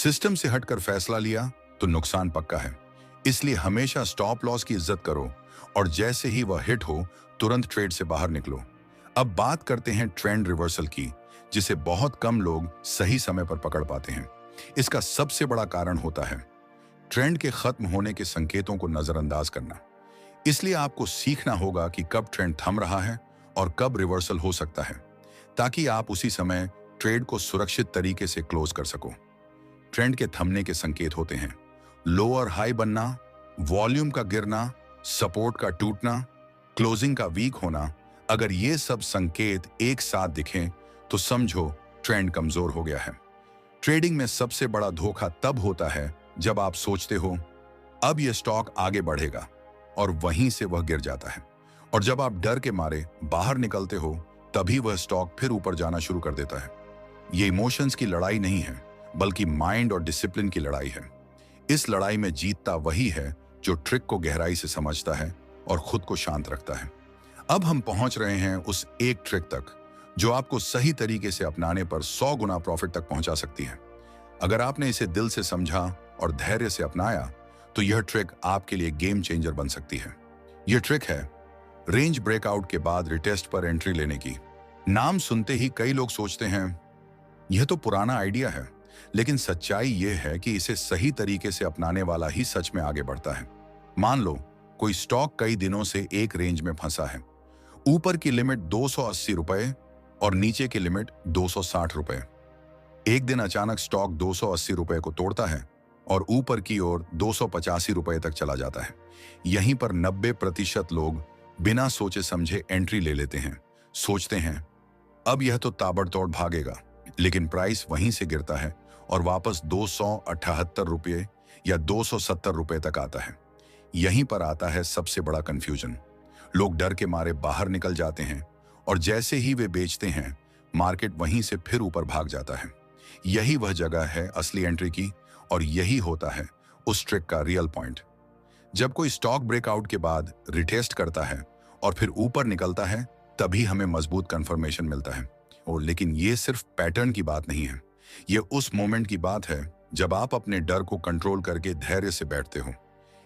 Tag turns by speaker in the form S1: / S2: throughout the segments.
S1: System से हटकर फैसला लिया तो नुकसान पक्का है। इसलिए हमेशा स्टॉप लॉस की इज्जत करो और जैसे ही वह हिट हो तुरंत ट्रेड से बाहर निकलो। अब बात करते हैं ट्रेंड रिवर्सल की, जिसे बहुत कम लोग सही समय पर पकड़ पाते हैं। इसका सबसे बड़ा कारण होता है ट्रेंड के खत्म होने के संकेतों को नजरअंदाज करना। इसलिए आपको सीखना होगा कि कब ट्रेंड थम रहा है और कब रिवर्सल हो सकता है, ताकि आप उसी समय ट्रेड को सुरक्षित तरीके से क्लोज कर सको। ट्रेंड के थमने के संकेत होते हैं लोअर हाई बनना, वॉल्यूम का गिरना, सपोर्ट का टूटना, क्लोजिंग का वीक होना। अगर ये सब संकेत एक साथ दिखें तो समझो ट्रेंड कमजोर हो गया है। ट्रेडिंग में सबसे बड़ा धोखा तब होता है जब आप सोचते हो अब यह स्टॉक आगे बढ़ेगा और वहीं से वह गिर जाता है, और जब आप डर के मारे बाहर निकलते हो तभी वह स्टॉक फिर ऊपर जाना शुरू कर देता है। ये इमोशंस की लड़ाई नहीं है, बल्कि माइंड और डिसिप्लिन की लड़ाई है। इस लड़ाई में जीतता वही है जो ट्रिक को गहराई से समझता है और खुद को शांत रखता है। अब हम पहुंच रहे हैं उस एक ट्रिक तक जो आपको सही तरीके से अपनाने पर 100 गुना प्रॉफिट तक पहुंचा सकती है। अगर आपने इसे दिल से समझा और धैर्य से अपनाया तो यह ट्रिक आपके लिए गेम चेंजर बन सकती है। यह ट्रिक है रेंज ब्रेकआउट के बाद रिटेस्ट पर एंट्री लेने की। नाम सुनते ही कई लोग सोचते हैं यह तो पुराना आइडिया है, लेकिन सच्चाई यह है कि इसे सही तरीके से अपनाने वाला ही सच में आगे बढ़ता है। मान लो कोई स्टॉक कई दिनों से एक रेंज में फंसा है। ऊपर की लिमिट 280 रुपए और नीचे की लिमिट 260 रुपए। एक दिन अचानक स्टॉक 280 रुपए को तोड़ता है और ऊपर की ओर 285 रुपए तक चला जाता है। यहीं पर 90% लोग बिना सोचे समझे एंट्री ले लेते हैं। सोचते हैं अब यह तो ताबड़तोड़ भागेगा, लेकिन प्राइस वहीं से गिरता है और वापस 278 रुपये या 270 रुपये तक आता है। यहीं पर आता है सबसे बड़ा कंफ्यूजन। लोग डर के मारे बाहर निकल जाते हैं और जैसे ही वे बेचते हैं मार्केट वहीं से फिर ऊपर भाग जाता है। यही वह जगह है असली एंट्री की, और यही होता है उस ट्रिक का रियल पॉइंट। जब कोई स्टॉक ब्रेकआउट के बाद रिटेस्ट करता है और फिर ऊपर निकलता है तभी हमें मजबूत कंफर्मेशन मिलता है। और लेकिन ये सिर्फ पैटर्न की बात नहीं है, ये उस मोमेंट की बात है जब आप अपने डर को कंट्रोल करके धैर्य से बैठते हो।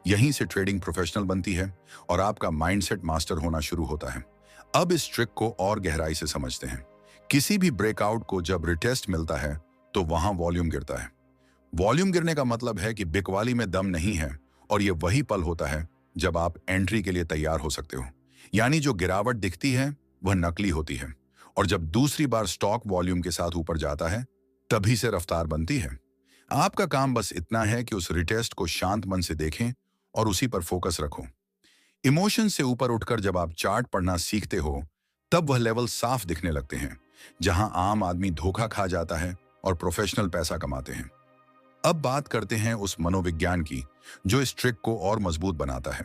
S1: यहीं से ट्रेडिंग प्रोफेशनल बनती है और आपका माइंडसेट मास्टर होना शुरू होता है। अब इस ट्रिक को और गहराई से समझते हैं। किसी भी ब्रेकआउट को जब रिटेस्ट मिलता है तो वहां वॉल्यूम गिरता है। वॉल्यूम गिरने का मतलब है कि बिकवाली में दम नहीं है, और यह वही पल होता है जब आप एंट्री के लिए तैयार हो सकते हो। यानी जो गिरावट दिखती है वह नकली होती है, और जब दूसरी बार स्टॉक वॉल्यूम के साथ ऊपर जाता है तभी से रफ्तार बनती है। आपका काम बस इतना है कि उस रिटेस्ट को शांत मन से देखें और उसी पर फोकस रखो। इमोशन से ऊपर उठकर जब आप चार्ट पढ़ना सीखते हो तब वह लेवल साफ दिखने लगते हैं जहां आम आदमी धोखा खा जाता है और प्रोफेशनल पैसा कमाते हैं। अब बात करते हैं उस मनोविज्ञान की जो इस ट्रिक को और मजबूत बनाता है।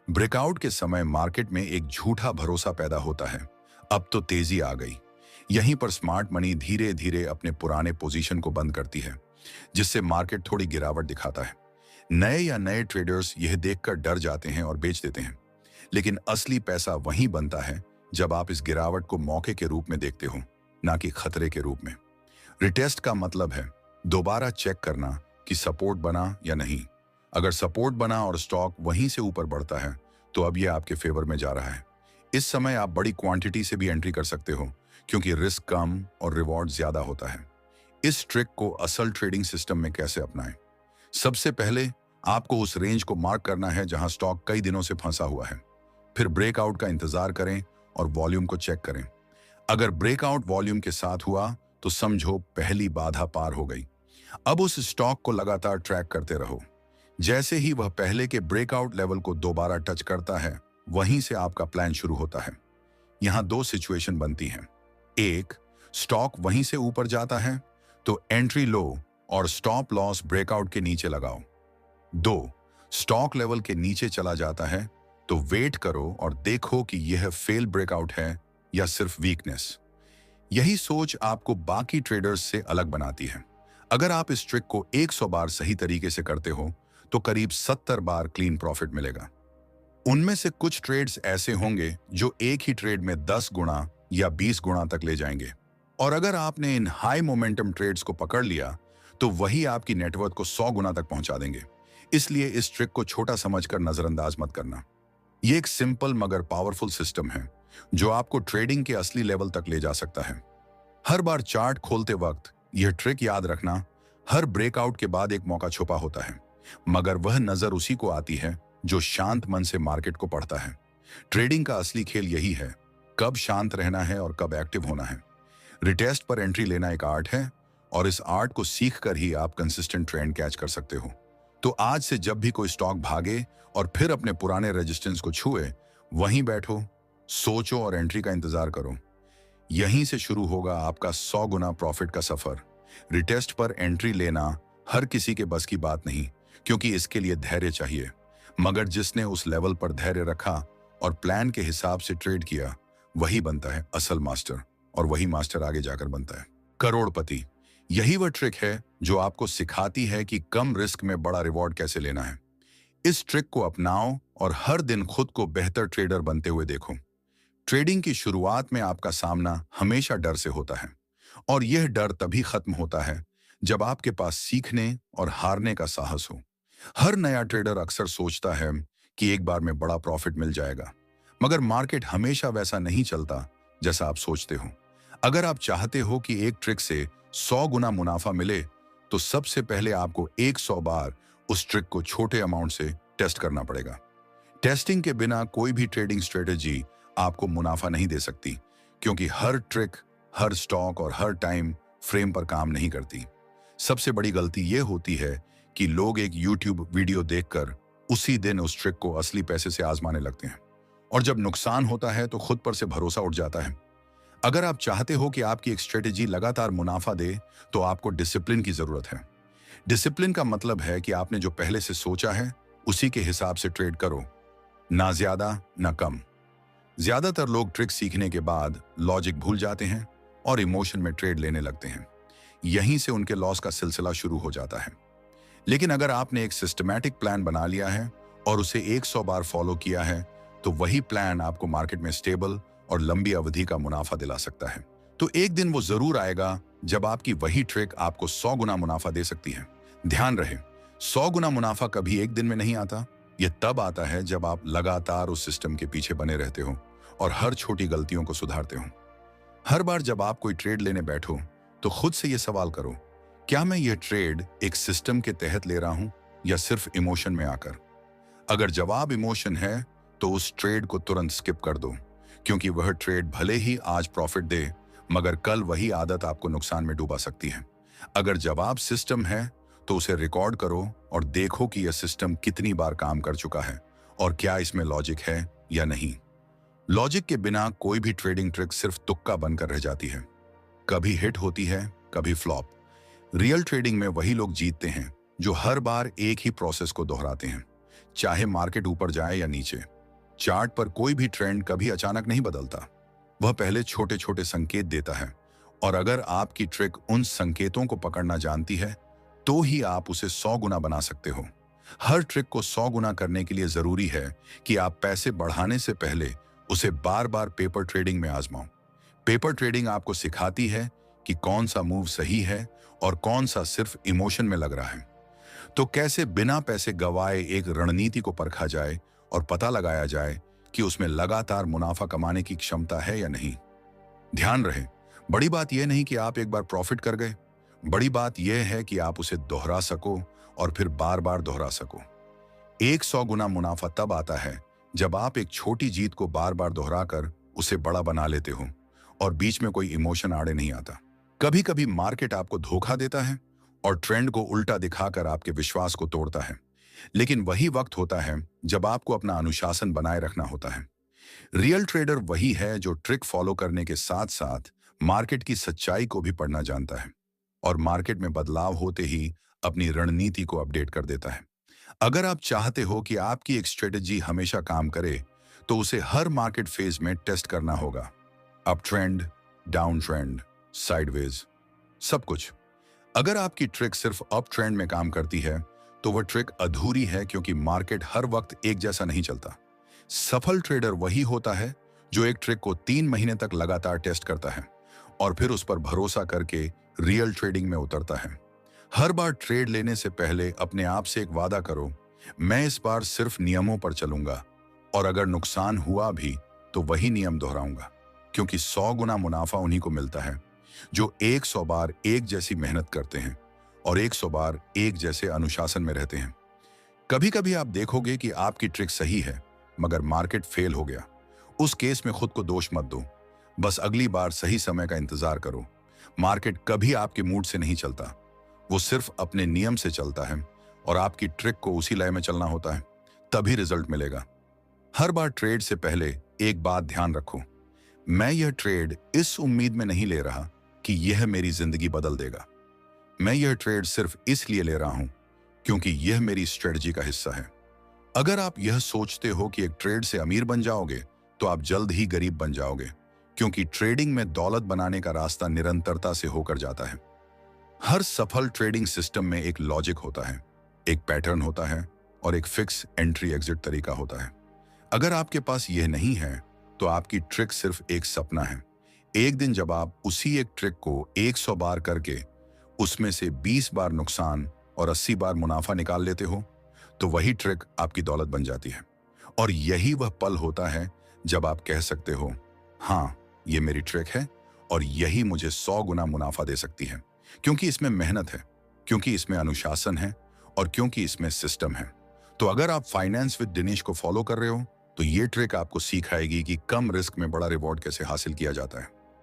S1: ब्रेकआउट के समय मार्केट में एक झूठा भरोसा पैदा होता है, अब तो तेजी आ गई। यहीं पर स्मार्ट मनी धीरे धीरे अपने पुराने पोजीशन को बंद करती है, जिससे मार्केट थोड़ी गिरावट दिखाता है। नए ट्रेडर्स यह देखकर डर जाते हैं और बेच देते हैं, लेकिन असली पैसा वहीं बनता है जब आप इस गिरावट को मौके के रूप में देखते हो, ना कि खतरे के रूप में। रिटेस्ट का मतलब है दोबारा चेक करना कि सपोर्ट बना या नहीं। अगर सपोर्ट बना और स्टॉक वहीं से ऊपर बढ़ता है तो अब यह आपके फेवर में जा रहा है। इस समय आप बड़ी क्वांटिटी से भी एंट्री कर सकते हो, क्योंकि रिस्क कम और रिवॉर्ड ज्यादा होता है। इस ट्रिक को असल ट्रेडिंग सिस्टम में कैसे अपनाएं? सबसे पहले आपको उस रेंज को मार्क करना है जहां स्टॉक कई दिनों से फंसा हुआ है। फिर ब्रेकआउट का इंतजार करें और वॉल्यूम को चेक करें। अगर ब्रेकआउट वॉल्यूम के साथ हुआ तो समझो पहली बाधा पार हो गई। अब उस स्टॉक को लगातार ट्रैक करते रहो। जैसे ही वह पहले के ब्रेकआउट लेवल को दोबारा टच करता है वहीं से आपका प्लान शुरू होता है। यहां दो सिचुएशन बनती हैं। एक, स्टॉक वहीं से ऊपर जाता है तो एंट्री लो और स्टॉप लॉस ब्रेकआउट के नीचे लगाओ। दो, स्टॉक लेवल के नीचे चला जाता है तो वेट करो और देखो कि यह फेल ब्रेकआउट है या सिर्फ वीकनेस। यही सोच आपको बाकी ट्रेडर्स से अलग बनाती है। अगर आप इस ट्रिक को 100 बार सही तरीके से करते हो तो करीब 70 बार क्लीन प्रॉफिट मिलेगा। उनमें से कुछ ट्रेड्स ऐसे होंगे जो एक ही ट्रेड में 10 गुना या 20 गुना तक ले जाएंगे। और अगर आपने इन हाई मोमेंटम ट्रेड्स को पकड़ लिया तो वही आपकी नेटवर्थ को 100 गुना तक पहुंचा देंगे। इसलिए इस ट्रिक को छोटा समझकर नजरअंदाज मत करना। ये एक सिंपल मगर पावरफुल सिस्टम है जो आपको ट्रेडिंग के असली लेवल तक ले जा सकता है। हर बार चार्ट खोलते वक्त यह ट्रिक याद रखना, हर ब्रेकआउट के बाद एक मौका छुपा होता है, मगर वह नजर उसी को आती है जो शांत मन से मार्केट को पढ़ता है। ट्रेडिंग का असली खेल यही है, कब शांत रहना है और कब एक्टिव होना है। रिटेस्ट पर एंट्री लेना एक आर्ट है और इस आर्ट को सीख कर ही आप कंसिस्टेंट ट्रेंड कैच कर सकते हो। तो आज से जब भी कोई स्टॉक भागे और फिर अपने पुराने रेजिस्टेंस को छुए, वहीं बैठो, सोचो और एंट्री का इंतजार करो। यहीं से शुरू होगा आपका 100 गुना प्रॉफिट का सफर। रिटेस्ट पर एंट्री लेना हर किसी के बस की बात नहीं, क्योंकि इसके लिए धैर्य चाहिए, मगर जिसने उस लेवल पर धैर्य रखा और प्लान के हिसाब से ट्रेड किया, वही बनता है असल मास्टर, और वही मास्टर आगे जाकर बनता है करोड़पति। यही वह ट्रिक है जो आपको सिखाती है कि कम रिस्क में बड़ा रिवॉर्ड कैसे लेना है। इस ट्रिक को अपनाओ और हर दिन खुद को बेहतर ट्रेडर बनते हुए देखो। ट्रेडिंग की शुरुआत में आपका सामना हमेशा डर से होता है, और यह डर तभी खत्म होता है जब आपके पास सीखने और हारने का साहस हो। हर नया ट्रेडर अक्सर सोचता है कि एक बार में बड़ा प्रॉफिट मिल जाएगा, मगर मार्केट हमेशा वैसा नहीं चलता जैसा आप सोचते हो। अगर आप चाहते हो कि एक ट्रिक से 100 गुना मुनाफा मिले, तो सबसे पहले आपको 100 बार उस ट्रिक को छोटे अमाउंट से टेस्ट करना पड़ेगा। टेस्टिंग के बिना कोई भी ट्रेडिंग स्ट्रेटेजी आपको मुनाफा नहीं दे सकती, क्योंकि हर ट्रिक, हर स्टॉक और हर टाइम फ्रेम पर काम नहीं करती। सबसे बड़ी गलती यह होती है कि लोग एक YouTube वीडियो देखकर उसी दिन उस ट्रिक को असली पैसे से आजमाने लगते हैं, और जब नुकसान होता है तो खुद पर से भरोसा उठ जाता है। अगर आप चाहते हो कि आपकी एक स्ट्रेटेजी लगातार मुनाफा दे, तो आपको डिसिप्लिन की जरूरत है। डिसिप्लिन का मतलब है कि आपने जो पहले से सोचा है उसी के हिसाब से ट्रेड करो, ना ज्यादा ना कम। ज्यादातर लोग ट्रिक सीखने के बाद लॉजिक भूल जाते हैं और इमोशन में ट्रेड लेने लगते हैं। यहीं से उनके लॉस का सिलसिला शुरू हो जाता है। लेकिन अगर आपने एक सिस्टमैटिक प्लान बना लिया है और उसे 100 बार फॉलो किया है, तो वही प्लान आपको मार्केट में स्टेबल और लंबी अवधि का मुनाफा दिला सकता है। तो एक दिन वो जरूर आएगा जब आपकी वही ट्रिक आपको 100 गुना मुनाफा दे सकती है। ध्यान रहे, 100 गुना मुनाफा कभी एक दिन में नहीं आता। यह तब आता है जब आप लगातार उस सिस्टम के पीछे बने रहते हो और हर छोटी गलतियों को सुधारते हो। हर बार जब आप कोई ट्रेड लेने बैठो, तो खुद से यह सवाल करो, क्या मैं यह ट्रेड एक सिस्टम के तहत ले रहा हूं या सिर्फ इमोशन में आकर? अगर जवाब इमोशन है, तो उस ट्रेड को तुरंत स्किप कर दो, क्योंकि वह ट्रेड भले ही आज प्रॉफिट दे, मगर कल वही आदत आपको नुकसान में डुबा सकती है। अगर जवाब सिस्टम है, तो उसे रिकॉर्ड करो और देखो कि यह सिस्टम कितनी बार काम कर चुका है और क्या इसमें लॉजिक है या नहीं। लॉजिक के बिना कोई भी ट्रेडिंग ट्रिक सिर्फ तुक्का बनकर रह जाती है। कभी हिट होती है, कभी फ्लॉप। रियल ट्रेडिंग में वही लोग जीतते हैं जो हर बार एक ही प्रोसेस को दोहराते हैं, चाहे मार्केट ऊपर जाए या नीचे। चार्ट पर कोई भी ट्रेंड कभी अचानक नहीं बदलता, वह पहले छोटे छोटे संकेत देता है, और अगर आपकी ट्रिक उन संकेतों को पकड़ना जानती है, तो ही आप उसे 100 गुना बना सकते हो। हर ट्रिक को 100 गुना करने के लिए जरूरी है कि आप पैसे बढ़ाने से पहले उसे बार बार पेपर ट्रेडिंग में आजमाओ। पेपर ट्रेडिंग आपको सिखाती है कि कौन सा मूव सही है और कौन सा सिर्फ इमोशन में लग रहा है। तो कैसे बिना पैसे गवाए एक रणनीति को परखा जाए और पता लगाया जाए कि उसमें लगातार मुनाफा कमाने की क्षमता है या नहीं। ध्यान रहे, बड़ी बात यह नहीं कि आप एक बार प्रॉफिट कर गए, बड़ी बात यह है कि आप उसे दोहरा सको और फिर बार बार दोहरा सको। 100 गुना मुनाफा तब आता है जब आप एक छोटी जीत को बार बार दोहराकर उसे बड़ा बना लेते हो और बीच में कोई इमोशन आड़े नहीं आता। कभी कभी मार्केट आपको धोखा देता है और ट्रेंड को उल्टा दिखाकर आपके विश्वास को तोड़ता है, लेकिन वही वक्त होता है जब आपको अपना अनुशासन बनाए रखना होता है। रियल ट्रेडर वही है जो ट्रिक फॉलो करने के साथ साथ मार्केट की सच्चाई को भी पढ़ना जानता है और मार्केट में बदलाव होते ही अपनी रणनीति को अपडेट कर देता है। अगर आप चाहते हो कि आपकी एक स्ट्रेटजी हमेशा काम करे, तो उसे हर मार्केट फेज में टेस्ट करना होगा। Up trend, down trend, sideways, सब कुछ। अगर आपकी ट्रिक सिर्फ अप ट्रेंड में काम करती है, तो वह ट्रिक अधूरी है, क्योंकि मार्केट हर वक्त एक जैसा नहीं चलता। सफल ट्रेडर वही होता है जो एक ट्रिक को 3 महीने तक लगातार टेस्ट करता है और फिर उस पर भरोसा करके रियल ट्रेडिंग में उतरता है। हर बार ट्रेड लेने से पहले अपने आप से एक वादा करो, मैं इस बार सिर्फ नियमों पर चलूंगा और अगर नुकसान हुआ भी तो वही नियम दोहराऊंगा, क्योंकि 100 गुना मुनाफा उन्हीं को मिलता है जो 100 बार एक जैसी मेहनत करते हैं और 100 बार एक जैसे अनुशासन में रहते हैं। कभी कभी आप देखोगे कि आपकी ट्रिक सही है मगर मार्केट फेल हो गया। उस केस में खुद को दोष मत दो, बस अगली बार सही समय का इंतजार करो। मार्केट कभी आपके मूड से नहीं चलता, वो सिर्फ अपने नियम से चलता है और आपकी ट्रिक को उसी लय में चलना होता है, तभी रिजल्ट मिलेगा। हर बार ट्रेड से पहले एक बात ध्यान रखो, मैं यह ट्रेड इस उम्मीद में नहीं ले रहा कि यह मेरी जिंदगी बदल देगा। मैं यह ट्रेड सिर्फ इसलिए ले रहा हूं क्योंकि यह मेरी स्ट्रेटजी का हिस्सा है। अगर आप यह सोचते हो कि एक ट्रेड से अमीर बन जाओगे तो आप जल्द ही गरीब बन जाओगे, क्योंकि ट्रेडिंग में दौलत बनाने का रास्ता निरंतरता से होकर जाता है। हर सफल ट्रेडिंग सिस्टम में एक लॉजिक होता है, एक पैटर्न होता है और एक फिक्स एंट्री एग्जिट तरीका होता है। अगर आपके पास यह नहीं है तो आपकी ट्रिक सिर्फ एक सपना है। एक दिन जब आप उसी एक ट्रिक को 100 बार करके उसमें से 20 बार नुकसान और 80 बार मुनाफा निकाल लेते हो तो वही ट्रिक आपकी दौलत बन जाती है। और यही वह पल होता है जब आप कह सकते हो, हाँ ये मेरी ट्रिक है और यही मुझे 100 गुना मुनाफा दे सकती है, क्योंकि इसमें मेहनत है, क्योंकि इसमें अनुशासन है और क्योंकि इसमें सिस्टम है। तो अगर आप फाइनेंस विद दिनेश को फॉलो कर रहे हो तो ये ट्रिक आपको सिखाएगी कि कम रिस्क में बड़ा रिवॉर्ड कैसे हासिल किया जाता है।